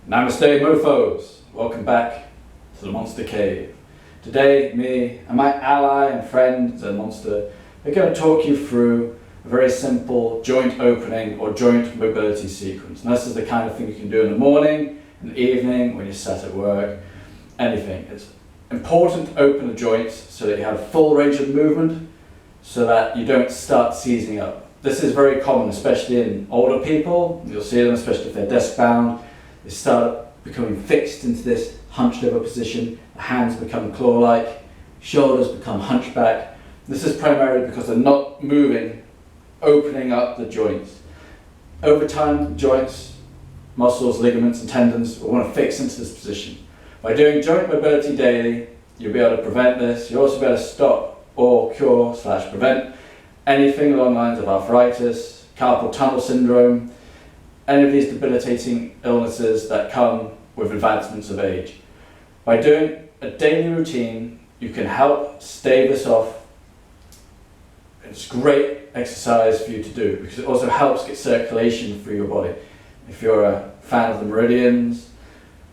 Namaste mofos, welcome back to the Monster Cave. Today, me and my ally and friend Zen Monster are going to talk you through a very simple joint opening or joint mobility sequence. And this is the kind of thing you can do in the morning, in the evening, when you're sat at work, anything. It's important to open the joints so that you have full range of movement so that you don't start seizing up. This is very common, especially in older people. You'll see them, especially if they're desk bound. They start becoming fixed into this hunched over position, the hands become claw-like, shoulders become hunchback. This is primarily because they're not moving, opening up the joints. Over time, joints, muscles, ligaments and tendons will want to fix into this position. By doing joint mobility daily, you'll be able to prevent this. You'll also be able to stop or cure/prevent anything along the lines of arthritis, carpal tunnel syndrome, any of these debilitating illnesses that come with advancements of age. By doing a daily routine, you can help stave this off. It's great exercise for you to do because it also helps get circulation through your body. If you're a fan of the meridians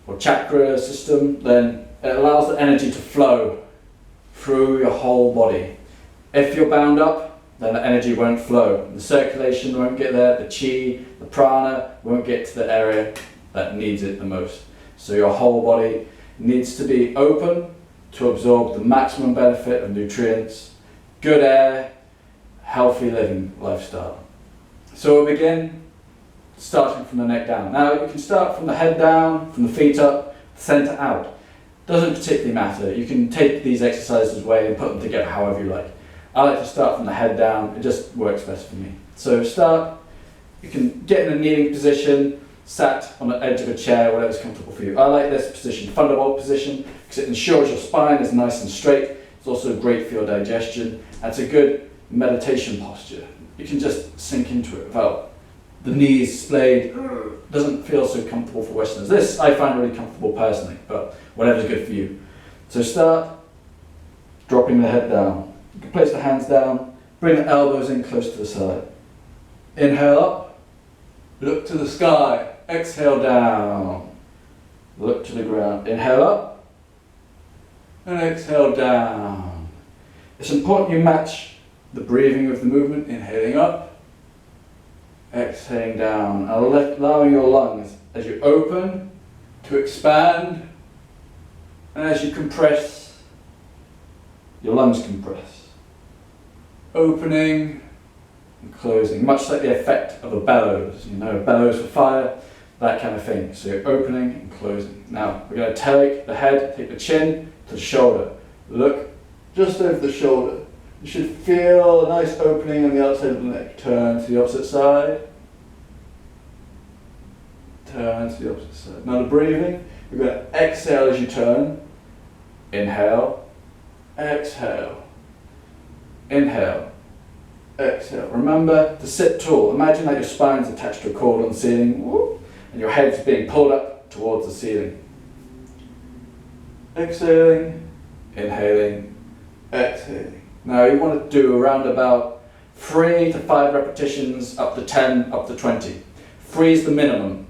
or chakra system, then it allows the energy to flow through your whole body. If you're bound up, then the energy won't flow. The circulation won't get there, the chi, the prana won't get to the area that needs it the most. So your whole body needs to be open to absorb the maximum benefit of nutrients, good air, healthy living lifestyle. So we'll begin starting from the neck down. Now you can start from the head down, from the feet up, center out. Doesn't particularly matter. You can take these exercises away and put them together however you like. I like to start from the head down, it just works best for me. So start, you can get in a kneeling position, sat on the edge of a chair, whatever's comfortable for you. I like this position, Thunderbolt position, because it ensures your spine is nice and straight. It's also great for your digestion, and it's a good meditation posture. You can just sink into it without the knees splayed. Doesn't feel so comfortable for Westerners. This I find really comfortable personally, but whatever's good for you. So start dropping the head down. You can place the hands down, bring the elbows in close to the side. Inhale up, look to the sky, exhale down, look to the ground. Inhale up, and exhale down. It's important you match the breathing with the movement, inhaling up, exhaling down, and allowing your lungs as you open to expand, and as you compress, your lungs compress. Opening and closing, much like the effect of a bellows. You know, a bellows for fire, that kind of thing. So you're opening and closing. Now we're going to take the head, take the chin to the shoulder. Look just over the shoulder. You should feel a nice opening on the outside of the neck. Turn to the opposite side. Turn to the opposite side. Now the breathing, you're going to exhale as you turn. Inhale, exhale. Inhale, exhale. Remember to sit tall. Imagine that your spine's attached to a cord on the ceiling, and your head's being pulled up towards the ceiling. Exhaling, inhaling, exhaling. Now you want to do around about 3 to 5 repetitions, up to 10, up to 20. 3 is the minimum.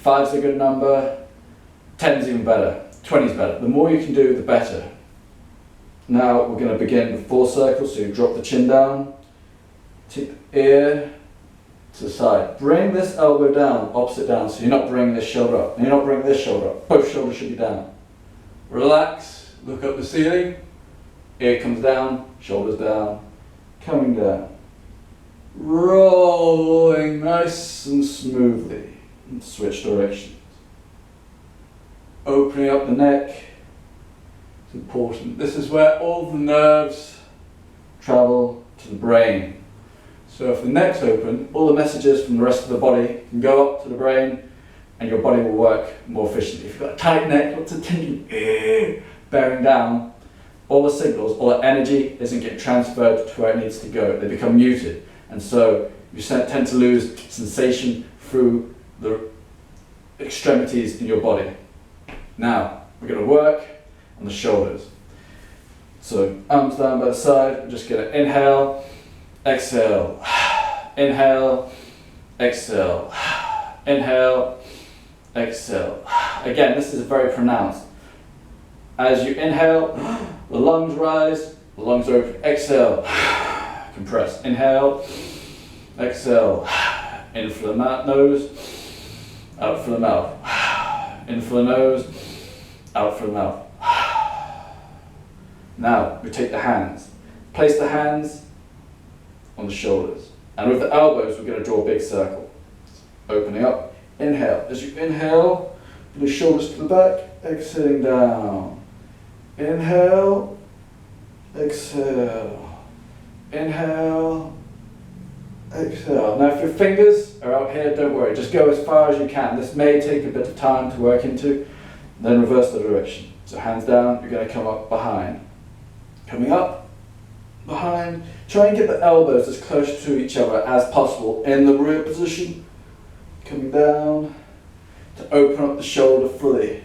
5's a good number. 10's even better. 20's better. The more you can do, the better. Now we're going to begin with 4 circles, so you drop the chin down, tip ear to the side. Bring this elbow down, opposite down, so you're not bringing this shoulder up, and you're not bringing this shoulder up. Both shoulders should be down. Relax, look up the ceiling, ear comes down, shoulders down, coming down. Rolling nice and smoothly, and switch directions. Opening up the neck. Important. This is where all the nerves travel to the brain. So if the neck's open, all the messages from the rest of the body can go up to the brain and your body will work more efficiently. If you've got a tight neck, lots of tension bearing down, all the signals, all the energy isn't getting transferred to where it needs to go. They become muted. And so you tend to lose sensation through the extremities in your body. Now, we're going to work on the shoulders. So arms down by the side, I'm just going to inhale, exhale, inhale, exhale, inhale, exhale. Again, this is very pronounced. As you inhale, the lungs rise, the lungs open. Exhale, compress. Inhale, exhale. In for the nose, out for the mouth. In for the nose, out for the mouth. Now, we take the hands. Place the hands on the shoulders. And with the elbows, we're going to draw a big circle. Opening up. Inhale. As you inhale, the shoulders to the back. Exhaling down. Inhale. Exhale. Inhale. Exhale. Now if your fingers are out here, don't worry. Just go as far as you can. This may take a bit of time to work into. Then reverse the direction. So hands down, you're going to come up behind. Coming up, behind. Try and get the elbows as close to each other as possible in the rear position. Coming down to open up the shoulder fully.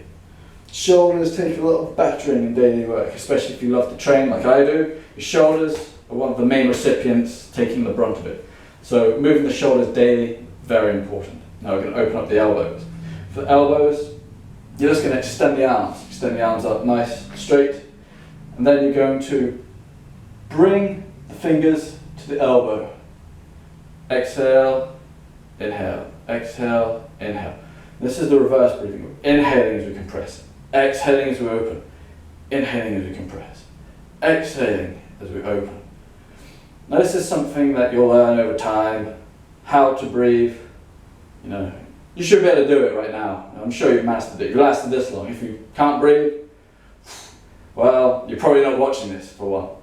Shoulders take a lot of battering in daily work, especially if you love to train like I do. Your shoulders are one of the main recipients taking the brunt of it. So moving the shoulders daily, very important. Now we're going to open up the elbows. For the elbows, you're just going to extend the arms. Extend the arms up nice, straight. And then you're going to bring the fingers to the elbow. Exhale, inhale. Exhale, inhale. This is the reverse breathing. Inhaling as we compress. Exhaling as we open. Inhaling as we compress. Exhaling as we open. Now this is something that you'll learn over time, how to breathe. You know, you should be able to do it right now. I'm sure you've mastered it. You've lasted this long. If you can't breathe, well, you're probably not watching this for a while.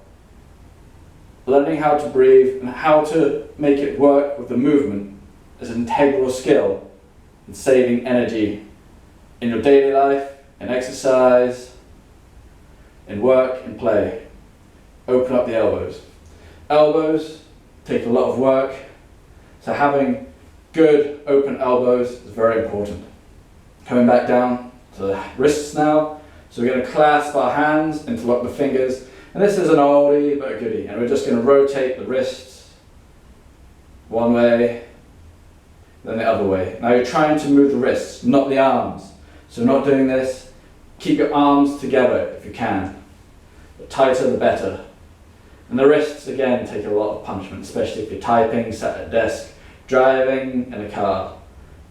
Learning how to breathe and how to make it work with the movement is an integral skill in saving energy in your daily life, in exercise, in work, in play. Open up the elbows. Elbows take a lot of work, so having good open elbows is very important. Coming back down to the wrists now. So we're going to clasp our hands, interlock the fingers, and this is an oldie but a goodie. And we're just going to rotate the wrists one way, then the other way. Now you're trying to move the wrists, not the arms. So not doing this. Keep your arms together if you can. The tighter the better. And the wrists again take a lot of punishment, especially if you're typing, sat at a desk, driving in a car.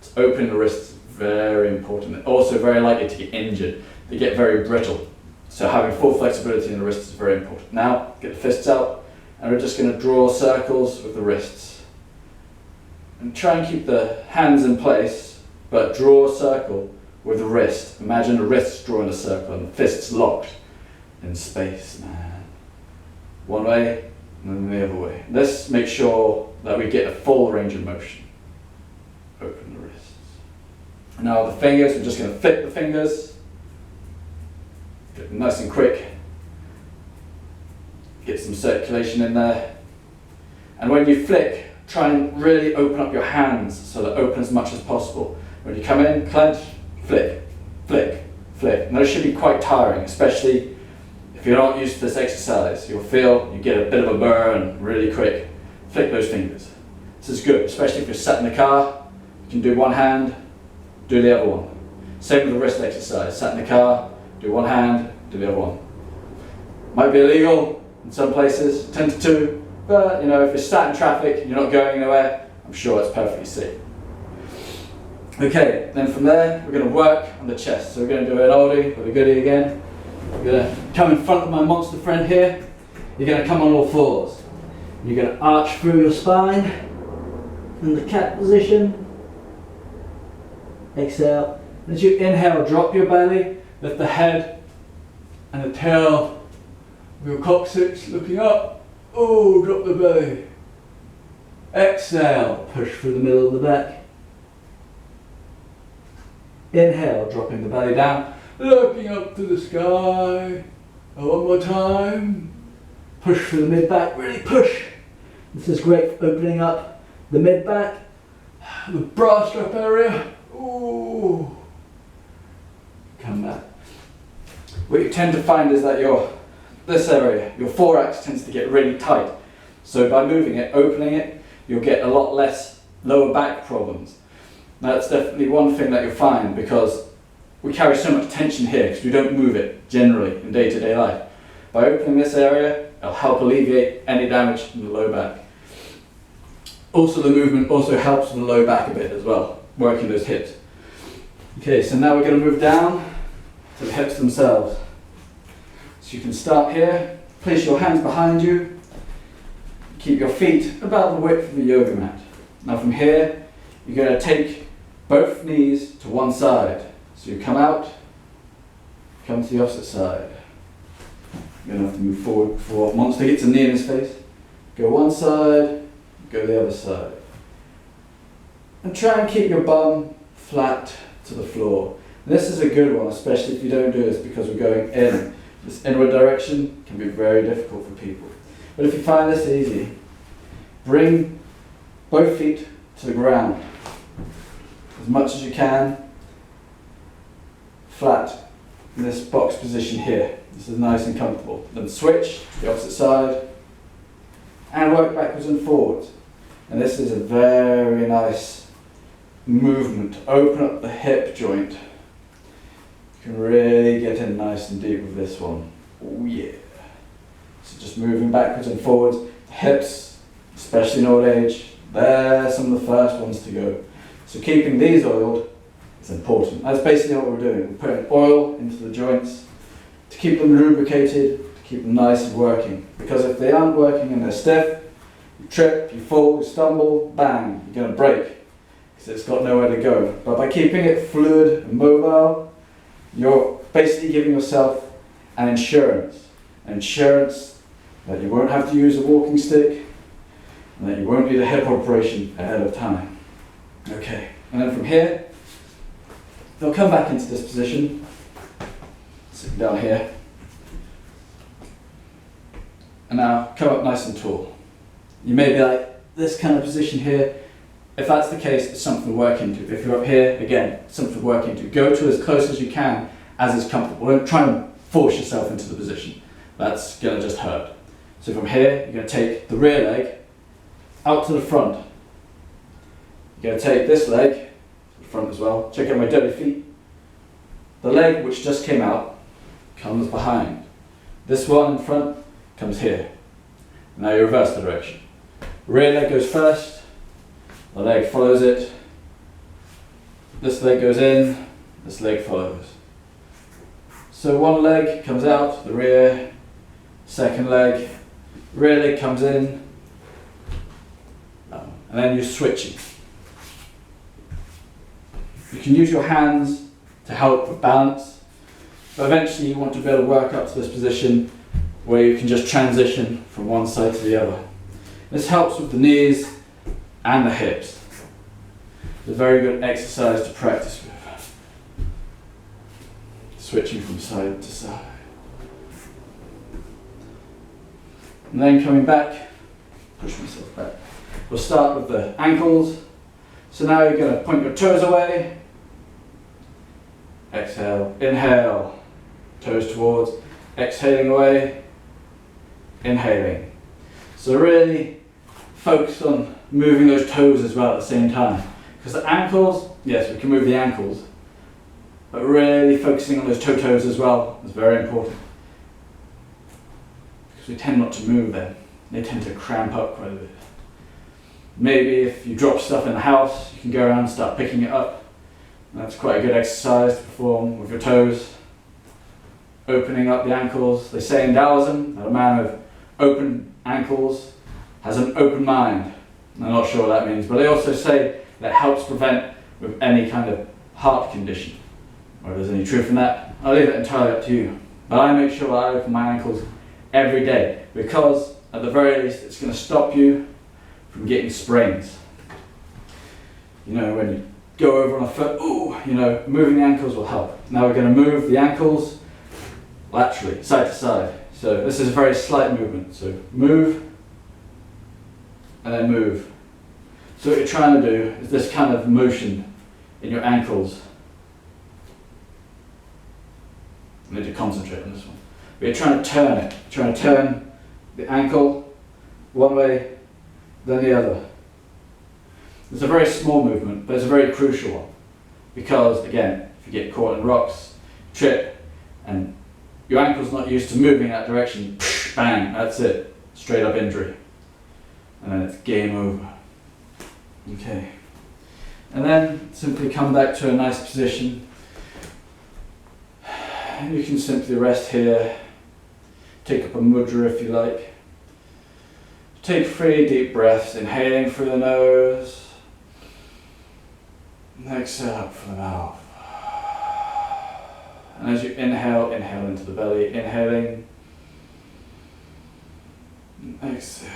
To open the wrists is very important. Also very likely to get injured. They get very brittle. So having full flexibility in the wrists is very important. Now, get the fists out, and we're just going to draw circles with the wrists. And try and keep the hands in place, but draw a circle with the wrist. Imagine the wrists drawing a circle and the fists locked in space. One way, and then the other way. This makes sure that we get a full range of motion. Open the wrists. Now the fingers, we're just going to flick the fingers. Get them nice and quick. Get some circulation in there. And when you flick, try and really open up your hands so that open as much as possible. When you come in, clench, flick, flick, flick. Now this should be quite tiring, especially if you're not used to this exercise. You'll feel you get a bit of a burn really quick. Flick those fingers. This is good, especially if you're sat in the car. You can do one hand, do the other one. Same with the wrist exercise. Sat in the car, do one hand, do the other one. Might be illegal in some places, 10 to 2, but you know, if you're sat in traffic and you're not going anywhere, I'm sure it's perfectly safe. Okay, then from there, we're going to work on the chest. So we're going to do an oldie with a goodie again. You're going to come in front of my monster friend here. You're going to come on all fours. You're going to arch through your spine in the cat position. Exhale. As you inhale, drop your belly, lift the head and the tail of your coccyx looking up. Oh, drop the belly. Exhale, push through the middle of the back. Inhale, dropping the belly down, looking up to the sky. One more time. Push through the mid-back, really push. This is great for opening up the mid-back, the bra strap area. Ooh. Come back. What you tend to find is that this area, your thorax tends to get really tight. So by moving it, opening it, you'll get a lot less lower back problems. That's definitely one thing that you'll find, because we carry so much tension here because we don't move it generally in day-to-day life. By opening this area, it'll help alleviate any damage in the low back. Also, the movement also helps with the low back a bit as well, working those hips. Okay, so now we're going to move down to the hips themselves. So you can start here, place your hands behind you, keep your feet about the width of the yoga mat. Now from here, you're going to take both knees to one side. So you come out, come to the opposite side. You're going to have to move forward before Monster gets a knee in his face. Go one side, go the other side. And try and keep your bum flat to the floor. And this is a good one, especially if you don't do this, because we're going in. This inward direction can be very difficult for people. But if you find this easy, bring both feet to the ground as much as you can, flat in this box position here. This is nice and comfortable. Then switch to the opposite side and work backwards and forwards. And this is a very nice movement. Open up the hip joint. You can really get in nice and deep with this one. Oh yeah. So just moving backwards and forwards. Hips, especially in old age, they're some of the first ones to go. So keeping these oiled is important. That's basically what we're doing. We're putting oil into the joints to keep them lubricated, to keep them nice and working. Because if they aren't working and they're stiff, you trip, you fall, you stumble, bang, you're going to break. Because it's got nowhere to go. But by keeping it fluid and mobile, you're basically giving yourself an insurance. An insurance that you won't have to use a walking stick and that you won't need a hip operation ahead of time. Okay, and then from here, they'll come back into this position, sitting down here, and now come up nice and tall. You may be like, this kind of position here, if that's the case, it's something to work into. If you're up here, again, something to work into. Go to as close as you can, as is comfortable. Don't try and force yourself into the position. That's going to just hurt. So from here, you're going to take the rear leg out to the front. You're going to take this leg to the front as well. Check out my dirty feet. The leg which just came out comes behind. This one in front comes here. Now you reverse the direction. Rear leg goes first. The leg follows it. This leg goes in. This leg follows. So one leg comes out, the rear. Second leg. Rear leg comes in. And then you're switching. You can use your hands to help with balance, but eventually you want to be able to work up to this position where you can just transition from one side to the other. This helps with the knees and the hips. It's a very good exercise to practice with. Switching from side to side. And then coming back, push myself back. We'll start with the ankles. So now you're going to point your toes away. Exhale, inhale, toes towards, exhaling away, inhaling. So really focus on moving those toes as well at the same time. Because the ankles, yes, we can move the ankles, but really focusing on those toes as well is very important. Because we tend not to move them. They tend to cramp up quite a bit. Maybe if you drop stuff in the house, you can go around and start picking it up. That's quite a good exercise to perform with your toes. Opening up the ankles. They say in Taoism that a man with open ankles has an open mind. I'm not sure what that means, but they also say that helps prevent with any kind of heart condition. Whether there's any truth in that, I'll leave it entirely up to you. But I make sure that I open my ankles every day, because at the very least it's going to stop you from getting sprains. You know, when you go over on a foot, moving the ankles will help. Now we're going to move the ankles laterally, side to side. So this is a very slight movement. So move, and then move. So what you're trying to do is this kind of motion in your ankles. I need to concentrate on this one. But you're trying to turn it. You're trying to turn the ankle one way, then the other. It's a very small movement, but it's a very crucial one. Because, again, if you get caught in rocks, trip, and your ankle's not used to moving that direction, bang, that's it. Straight up injury. And then it's game over. Okay. And then simply come back to a nice position. You can simply rest here. Take up a mudra if you like. Take 3 deep breaths, inhaling through the nose. And exhale out from the mouth. And as you inhale, inhale into the belly, inhaling. Exhale.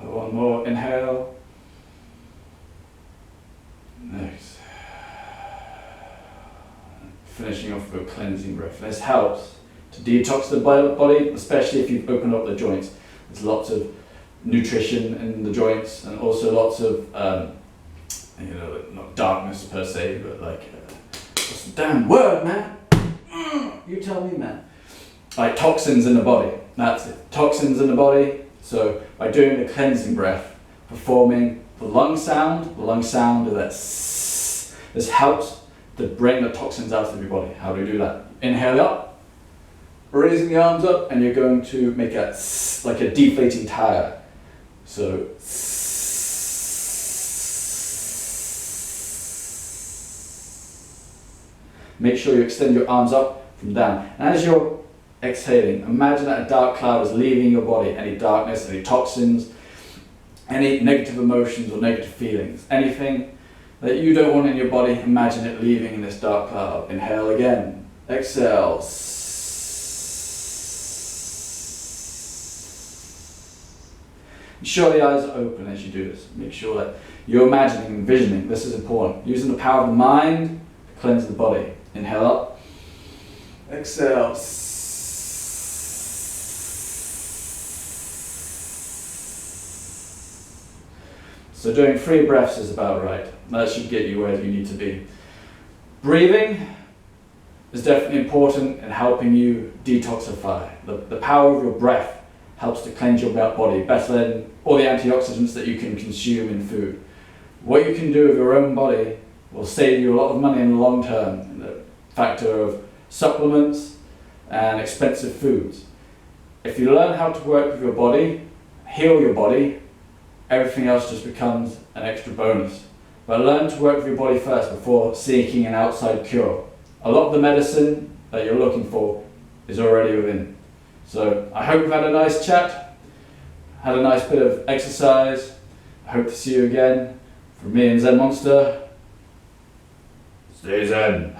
One more, inhale. Exhale. Finishing off with a cleansing breath. This helps to detox the body, especially if you've opened up the joints. There's lots of nutrition in the joints, and also lots of, not darkness per se, but like, what's the damn word, man? You tell me, man. Like toxins in the body. That's it. Toxins in the body. So by doing the cleansing breath, performing the lung sound of that sss, this helps to bring the toxins out of your body. How do you do that? Inhale up, raising the arms up, and you're going to make a sss, like a deflating tire. So make sure you extend your arms up from down. And as you're exhaling, imagine that a dark cloud is leaving your body. Any darkness, any toxins, any negative emotions or negative feelings, anything that you don't want in your body, imagine it leaving in this dark cloud. Inhale again, exhale. Ensure the eyes are open as you do this. Make sure that you're imagining and envisioning. This is important. Using the power of the mind to cleanse the body. Inhale up, exhale. So doing 3 breaths is about right. That should get you where you need to be. Breathing is definitely important in helping you detoxify. The power of your breath helps to cleanse your body better than all the antioxidants that you can consume in food. What you can do with your own body will save you a lot of money in the long term, in the factor of supplements and expensive foods. If you learn how to work with your body, heal your body, everything else just becomes an extra bonus. But learn to work with your body first before seeking an outside cure. A lot of the medicine that you're looking for is already within. So I hope you've had a nice chat, had a nice bit of exercise. I hope to see you again. From me and Zen Monster, stay Zen.